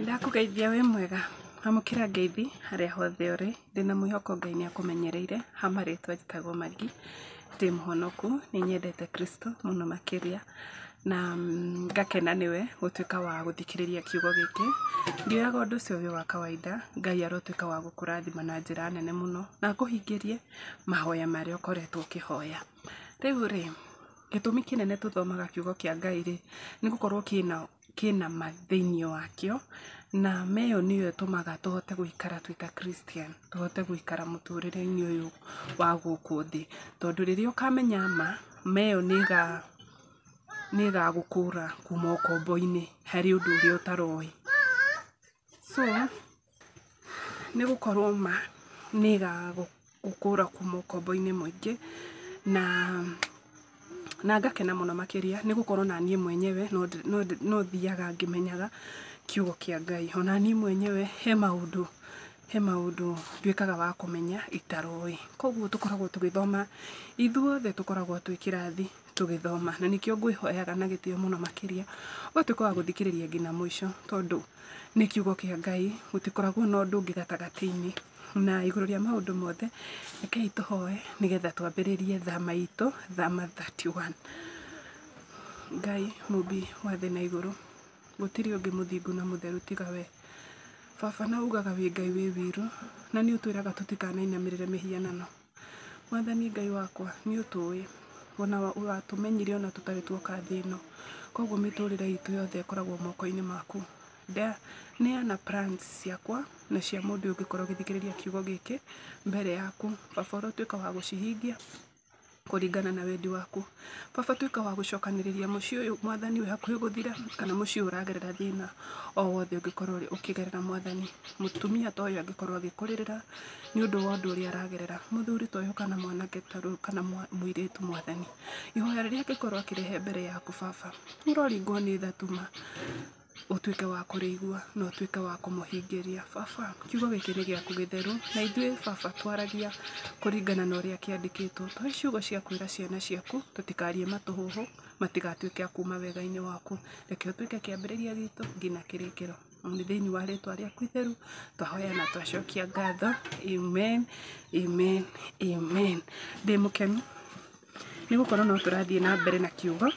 Ndakugeithia we mwega amukira ngeithi haria hothe uri ndina mwihoko Ngai ni akumenyereire hamaritwa njitagwo Magi ndi muhonoku ni nyendete Kristo muno makiria na ngakena niwe gutuika wa guthikiriria kiugo giki ndioyaga undu ucio wi wa kawaida Ngai arotuika wa gukurathima na njira nene muno na kuhingirie mahoya maria ukoretwo ukihoya riu ri gitumi kinene tuthomaga kiugo kia Ngai ri ni gukorwo kina mathinio wakio na meyo niyo tumaga tuhote guikara twita Christian tuhote guikara muturire-ini uyu wa guku thi tondu riria ukamenya meyo niga gukura kuma ukombo-ini hari undu uria utaroi so ni gukorwo niga gukura kuma ukombo-ini mwingi na ngakena muno makiria ni gukorwo na nie mwenyewe no thiaga ngimenyaga kiugo kia Ngai ona nie mwenyewe he maundu nduikaga wa kumenya itaroi koguo tukoragwo tugithoma ithuothe tukoragwo twikirathi tugithoma na nikio ngwihoyaga na gitio muno makiria utuika wa guthikiriria ngina mwisho tondu ni kiugo kia Ngai gutikoragwo na undu ungi gatagati-ini na iguru ria maundu mothe rekei tuhoe nigetha twambiririe thama itu thama 31 Ngai mubi wa thi na iguru gutiri ungi muthingu na mutheru tiga we baba na ugaga wi Ngai wi wiru na ni utwiraga tutikanainamirire mihianano mwathani Ngai wakwa ni utui ona watumenyire ona tutari tuoka thino koguo miturire itu yothe ikoragwo moko-ini maku neana plans ciakwa na cia mundu ungikorwo githikiriria kiugo giki mbere yaku baba urotuika wa gucihingia kuringana na wendi waku baba tuika wa gucokaniriria mucii uyu mwathani wi hakuhi guthira kana mucii uragerera thina o wothe ungikorwo ukigerera mwathani mutumia ta uyu angikorwo agikuririra ni undu wa undu uria aragerera muthuri ta uyu kana mwanake taru kana muiritu mwathani ihoya riria angikorwo akirehe mbere yaku baba uroringwo ni thatuma utuike wa kurigua no utuike wa kumuhingiria baba kiugo giki ni giaku githeru na ithuĩ baba twaragia kuringana na uria kiandikitwo twa ciugo cia kwira ciana ciaku tutikarie matuhuhu matigatuike akuma wega-ini waku reke utuike kiambiriria gitu ngina kirikiro ni thiini wa ritwa riaku itheru twahoya na twacokia ngatho amen amen amen ndi mukenu ni gukorwo no turathie na mbere na kiugo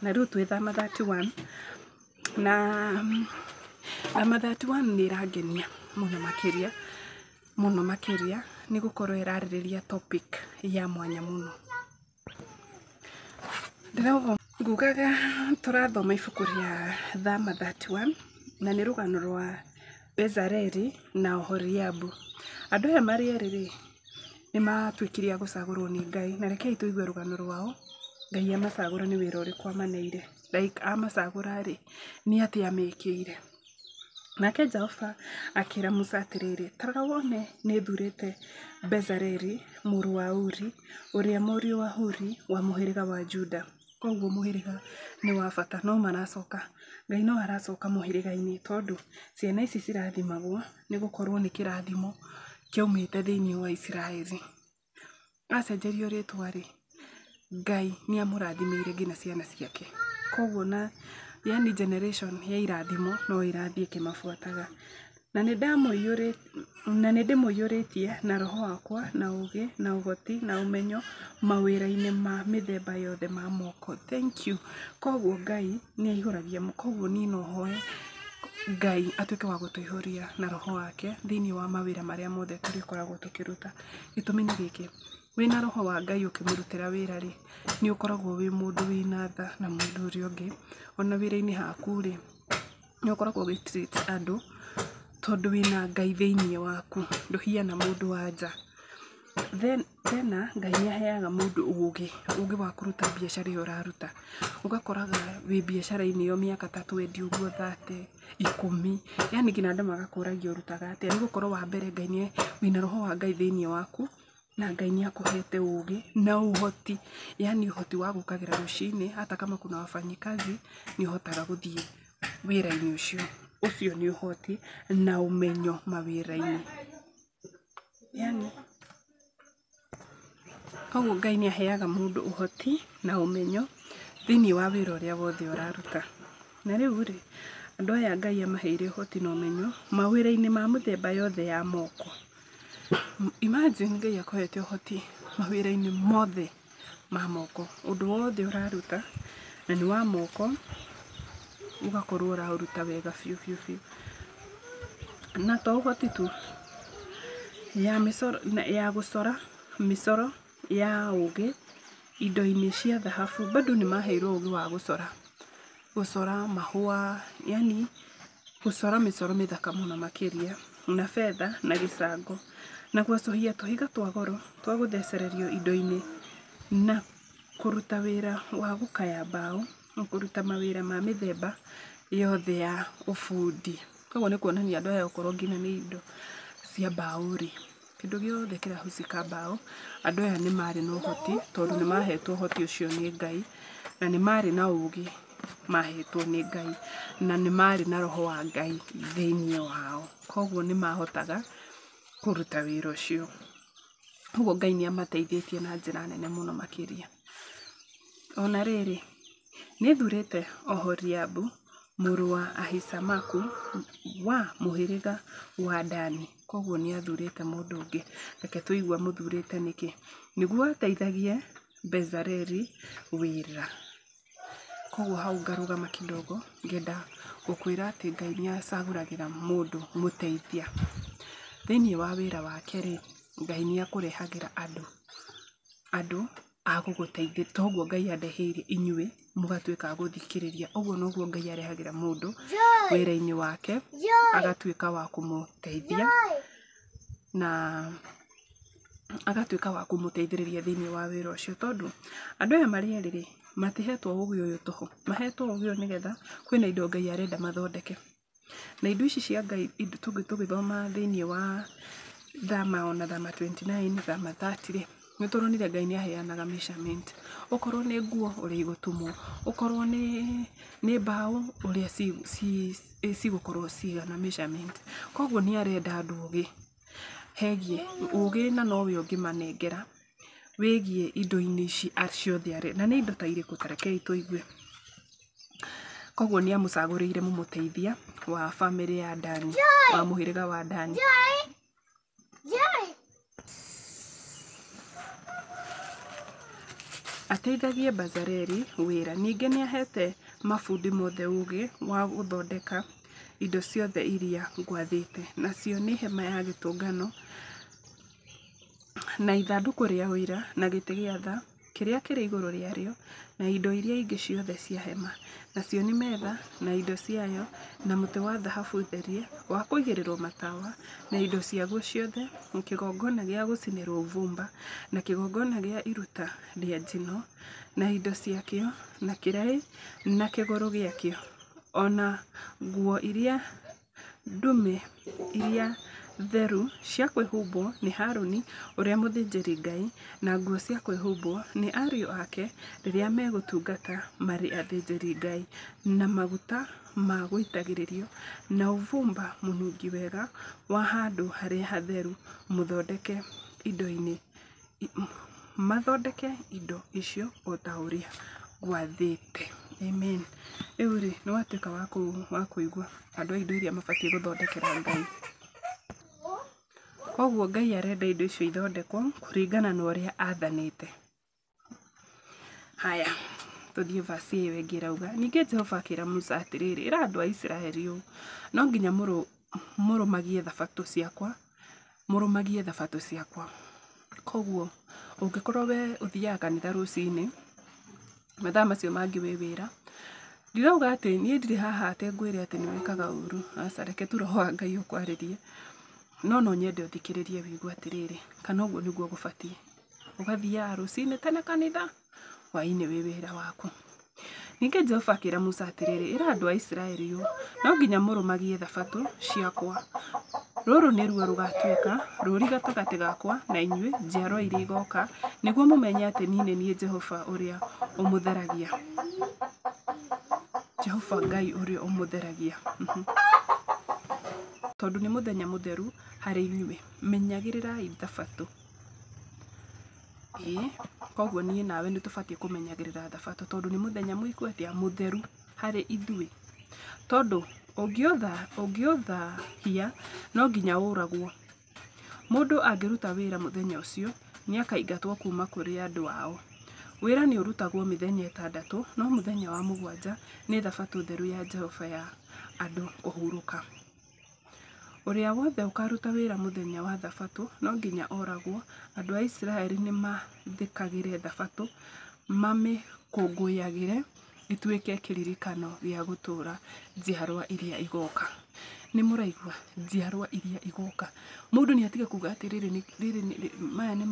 na riu twi thama 31 na thama 31 ni irangenia muno makiria ni gukorwo iraririria topic ya mwanya muno ndirauga ngugaga turathoma ibuku ria thama 31 na ni rugano rwa Bezaleli na Oholiabu andu aya mari eri ni matwikiria gucagurwo ni Ngai na rekei tuigue rugano rwao Ngai amacagura ni wira uriku amaneire like amacagura ri ni ati amikire nake Jehova akira Musa atiriri tarora wone ni thurite Bezaleli muru wa Uri uria muriu wa Huri wa muhiriga wa Juda koguo muhiriga ni wa bata no maracoka Ngai no aracoka muhiriga-ini tondu ciana ici cirathimagwo ni gukorwo ni kirathimo kiaumite thiini wa Israeli acenjerio ritwa ri Ngai ni amurathimire ngina ciana ciake koguo na yani generation ya irathimo no irathie kimafuataga na ni ndimuiyuritie na roho wakwa na ugi na ugoti na umenyo mawira-ini ma mithemba yothe ma moko thank you koguo Ngai ni aihuragia koguo ni no hoe Ngai atuike wa gutuihuria na roho wake thiini wa mawira maria mothe turikoragwo tukiruta gitumi ni giki wina roho wa Ngai ukimurutira wira ri ni ukoragwo wi mundu wina tha na mundu uria ungi ona wira-ini haku ri ni ukoragwo ugitreat andu tondu wina Ngai thiini waku nduhiana mundu wa nja then Ngai ni aheaga mundu ugi wa kuruta biashara iyo uraruta ugakoraga wi biashara-ini iyo miaka 3 wendi uguo 30 10 yani ngina andu magakuragia urutaga atia ni gukorwo wa mbere Ngai ni wina roho wa Ngai thiini waku na Ngai ni akuhete ugi na uhoti yani uhoti wa gukagira rucini hata kama kuna wafanyikazi ni uhotaga guthie wira-ini ucio ni uhoti na umenyo mawira-ini yani koguo Ngai ni aheaga mundu uhoti na umenyo thiini wa wira uria wothe uraruta na riu ri Andũ aya Ngai amaheire ũhoti na ũmenyo mawĩra-inĩ ma mũthemba yothe ya moko. Imagine Ngai akũhete ũhoti mawĩra-inĩ mothe ma moko. Ũndũ wothe ũraruta na nĩ wa moko ugakorwo ũraruta wega biũ biũ biũ. Na to ũhoti tu ya gũcora mĩcoro ya ũgĩ indo-inĩ cia thahabu, bado nĩ maheirwo ũgĩ wa gũcora mahũa, yani gũcora mĩcoro mĩthaka mũno makĩria, na fedha na gĩcango, na gwacũhia tũhiga twa goro twa gũthecererio indo-inĩ, na kũruta wĩra wa gũkaya mbaũ, kũruta mawĩra ma mĩthemba yothe ya ũbundi. Koguo nĩ kuonania andũ aya gũkorwo nginya nĩ indo cia mbaũ rĩ, kĩndũ gĩothe kĩrahucika mbaũ, andũ aya nĩ marĩ na ũhoti tondũ nĩ mahetwo ũhoti ũcio nĩ Ngai, na nĩ marĩ na ũgĩ mahetwo nĩ Ngai, na nĩ marĩ na roho wa Ngai thĩinĩ wao. Koguo nĩ mahotaga kũruta wĩra ũcio. Koguo Ngai nĩ amateithĩtie na njĩra nene mũno makĩria. Ona rĩrĩ, nĩ thurĩte Oholiabu mũrũ wa Ahisamaku wa mũhĩrĩga wa Dani. Koguo nĩ athurĩte mũndũ ũngĩ. Reke tũigua mũthurĩte nĩkĩ? Nĩguo ateithagie Bezaleli wĩra. Koguo hau ngarũgama kidogo ngenda gũkwĩra atĩ Ngai nĩ acagũragĩra mũndũ mũteithia. Thĩinĩ wa wĩra wake rĩ, Ngai nĩ akũrehagĩra andũ a gũgũteithia. Toguo Ngai andeheire inyuĩ mũgatuĩka a gũthikĩrĩria. Ũguo noguo Ngai arehagĩra mũndũ wĩra-inĩ wake agatuĩka wa kũmũteithia na agatuĩka wa kũmũteithĩrĩria thĩinĩ wa wĩra ũcio. Tondũ andũ aya marĩ erĩ rĩ, matihetwo ũgĩ ũyũ tũhũ, mahetwo ũgĩ ũyũ nĩgetha kwĩna indo Ngai arenda mathondeke. Na indo ici cia Ngai tũgĩthoma thĩinĩ wa Thama 29, Thama 30 rĩ, nĩ tũronire Ngai nĩ aheanaga measurement. Okorwo nĩ nguo ũrĩa igũtumwo, okorwo nĩ mbaũ ũrĩa cigũkorwo cigana measurement. Koguo nĩ arenda andũ ũgĩ hegie ũgĩ, na nowe ũngĩmanengera wĩgie indo-inĩ ici ciothe arĩ, na nĩ indo ta irĩkũ ta rekei tũigue. Koguo nĩ amũcagũrĩire mũmũteithia wa family ya Dani, wa mũhĩrĩga wa Dani. Ateithagie Bezaleli wĩra. Ningĩ nĩ ahete mabundi mothe ũgĩ wa gũthondeka indo ciothe iria ngwathĩte. Nacio nĩ hema ya gĩtũngano na ithandũkũ rĩa ũira na gĩtĩ gĩa tha kĩrĩa kĩrĩ igũrũ rĩarĩo, na indo iria ingĩ ciothe cia hema. Nacio nĩ metha na indo ciayo, na mũtĩ wa thahabu therie wa kũigĩrĩrwo matawa, na indo ciaguo ciothe, kĩgongona gĩa gũcinĩrwo ũbumba, na kĩgongona gĩa iruta rĩa njino, na indo ciakĩo, na kĩraĩ na kĩgũrũ gĩakĩo, ona nguo iria ndume iria theru cia kwĩhumbwo nĩ Harũni ũrĩa mũthĩnjĩri Ngai, na nguo cia kwĩhumbwo nĩ ariũ ake rĩrĩa megũtungata marĩ athĩnjĩri Ngai, na maguta ma gũitagĩrĩrio, na ũbumba mũnungi wega wa handũ harĩa hatheru, mũthondeke indo icio o ta ũrĩa ngwathĩte. Amen. Rĩu rĩ, nĩ watuĩka wa kũigua andũ a indo iria mabatiĩ gũthondekera Ngai. Koguo Ngai arenda indo icio ithondekwo kũringana na ũrĩa athanĩte. Haya, tũthiĩ verse ĩyo ĩngĩ ĩrauga, ningĩ Jehova akĩra Musa atĩrĩrĩ, ĩra andũ a Isiraeli ũũ, no nginya mũrũmagie thabatũ ciakwa. Koguo ũngĩkorwo we ũthiaga kanitha rũcinĩ, mathaa macio mangĩ wĩ wĩra, ndirauga atĩ niĩ ndirĩ haha atĩ ngwĩre atĩ nĩ wĩkaga ũru, aca reke tu roho wa Ngai ũkwarĩrie. No nyende ũthikĩrĩrie wĩigue atĩrĩrĩ, kana ũguo nĩguo gũbatiĩ. Ũgathiaga rũcinĩ tene kanitha, hwaĩ-inĩ wĩ wĩra waku. Ningĩ Jehova akĩra Musa atĩrĩrĩ, ĩra andũ a Isiraeli ũũ, no nginya mũrũmagie thabatũ ciakwa. Rũrũ nĩruo rũgatuĩka rũri gatagatĩ gakwa na inyuĩ njiarwa iria igoka, nĩguo mũmenye atĩ niĩ nĩ niĩ Jehova ũrĩa ũmũtheragia. Jehova Ngai ũrĩa ũmũtheragia. Tondũ nĩ mũthenya mũtheru harĩ inyuĩ, menyagĩrĩrai thabatũ. Koguo niĩ nawe nĩ tũbatiĩ kũmenyagĩrĩra thabatũ, tondũ nĩ mũthenya mũiku atĩa mũtheru harĩ ithuĩ. Tondũ ũngĩotha hia no nginya ũragwo. Mũndũ angĩruta wĩra mũthenya ũcio nĩ akaingatwo kuma kũrĩ andũ ao. Wĩra nĩ ũrutagwo mĩthenya 6 no mũthenya wa mũgwanja nĩ thabatũ theru ya Jehova ya andũ kũhurũka. Ũrĩa wothe ũkaruta wĩra mũthenya wa thabatũ no nginya oragwo. Andũ a Isiraeli nĩ mathikagĩre thabatũ mamĩkũngũyagĩre ituĩke kĩririkano gĩa gũtũra njiarwa iria igoka. Nĩ mũraigua njiarwa iria igoka. Mũndũ nĩ atige kuga atĩ maya nĩ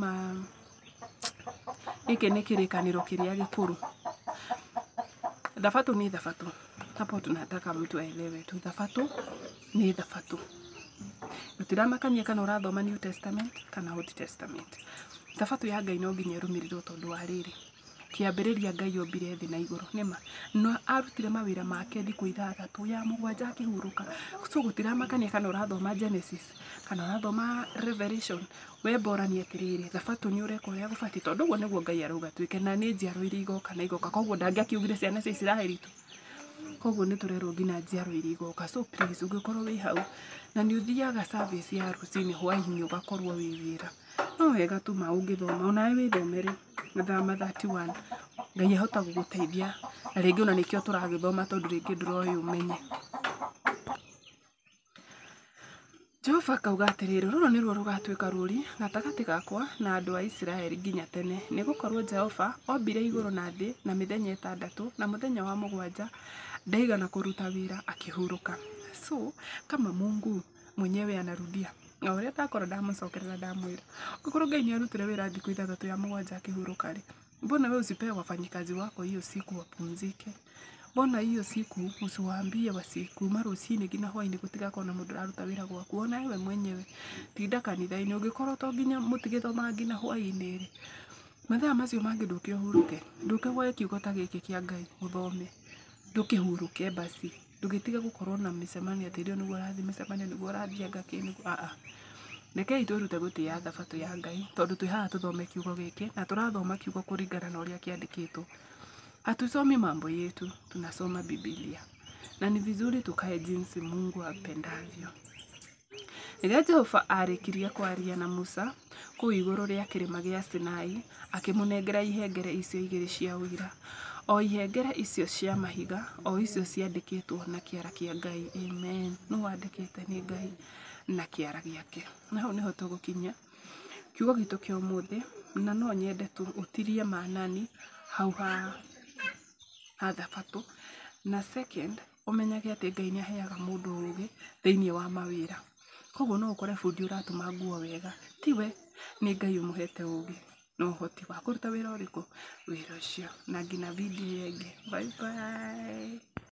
gĩkĩ nĩ kĩrĩkanĩro kĩrĩa gĩkũrũ. Thabatũ nĩ thabatũ. Hapo tunataka mtu aelewe tu, thabatũ nĩ thabatũ. Gũtiramakania kana ũrathoma New Testament kana Old Testament. Thabatũ ya Ngai no nginya ĩrũmĩrĩrwo tondũ wa rĩrĩ. Kĩambĩrĩria Ngai ombire thĩ na igũrũ, nĩma no arutire mawĩra make thikũ 6 ya mũgwanja akĩhurũka. So gũtiramakania kana ũrathoma Genesis kana ũrathoma Revelation, we bora nĩ atĩrĩrĩ, thabatũ nĩ ũreka ũrĩa gũbatiĩ tondũ ũguo nĩguo Ngai arauga twĩke, na nĩ njiarwa iria igoka na igoka. Koguo ndangĩakiugire ciana cia Isiraeli tu. Koguo nĩ tũrerwo nginya njiarwa iria igoka. So please ũngĩkorwo wĩ hau na nĩ ũthiaga service ya rũcinĩ hwaĩ-inĩ ũgakorwo wĩ wĩra, no wega tu ũngĩthoma onawe wĩthomere Mathama 31. Ngai ahota gũgũteithia na rĩngĩ ona nĩkĩo tũragĩthoma tondũ rĩngĩ ndũroĩ ũmenye. Jehova akauga atĩrĩrĩ, rũrũ nĩruo rũgatuĩka rũri gatagatĩ gakwa na andũ a Isiraeli nginya tene. Nĩ gũkorwo Jehova ombire igũrũ na thĩ na mĩthenya 6 na mũthenya wa mũgwanja ndaigana kũruta wĩra akĩhurũka. So kama Mungu mwenyewe anarudia na ũrĩa ndakora ndamũcokerera ndamwĩra, ũkorwo Ngai nĩ arutire wĩra thikũ 6 ya mũgwanja akĩhurũka rĩ, mbona wewe usipee wafanyikazi wako hiyo siku wapumzike? Mbona hiyo siku usiwaambie wasikuuma rũcinĩ nginya hwaĩ-inĩ gũtigakorwo na mũndũ araruta wĩra gwaku? Ona wewe mwenyewe tinda kanitha-inĩ, ũngĩkorwo to nginya mũtigĩthoma nginya hwaĩ-inĩ rĩ, mathaa macio mangĩ ndũke ũhurũke, ndũke woe kiugo ta gĩkĩ kĩa Ngai ũthome, ndũkĩhurũke basi. Ndũgĩtige gũkorwo na mĩcemanio atĩ rĩu nĩguo ũrathiĩ mĩcemanio nĩguo ũrathianga kĩ. Rekei twĩrute gũtĩa thabatũ ya Ngai tondũ twĩ haha tũthome kiugo gĩkĩ na tũrathoma kiugo kũringana na ũrĩa kĩandĩkĩtwo. Hatusomi mambo yetu, tunasoma Biblia. Na ni vizuri tukae jinsi Mungu apendavyo. Rĩrĩa Jehova arĩkirie kwaria na Musa kũu igũrũ rĩa kĩrĩma gĩa Sinai, akĩmũnengera ihengere icio 2 cia ũira. O ihengere icio cia mahiga, o icio ciandĩkĩtwo na kĩara kĩa Ngai. Amen. No wandĩkĩte nĩ Ngai na kĩara gĩake. Na hau nĩho tũgũkinya kiugo gitũ kĩa ũmũthĩ, na no nyende tu ũtirie maanani hau ha thabatũ. Na second, ũmenyage atĩ Ngai nĩ aheaga mũndũ ũũgĩ thĩinĩ wa mawĩra. Koguo no ũkore bundi ũratuma nguo wega, tiwe nĩ Ngai ũmũhete ũũgĩ na ũhoti wa kũruta wĩra ũrĩkũ? Wĩra ũcio. Na nginya video ĩngĩ. Bye bye.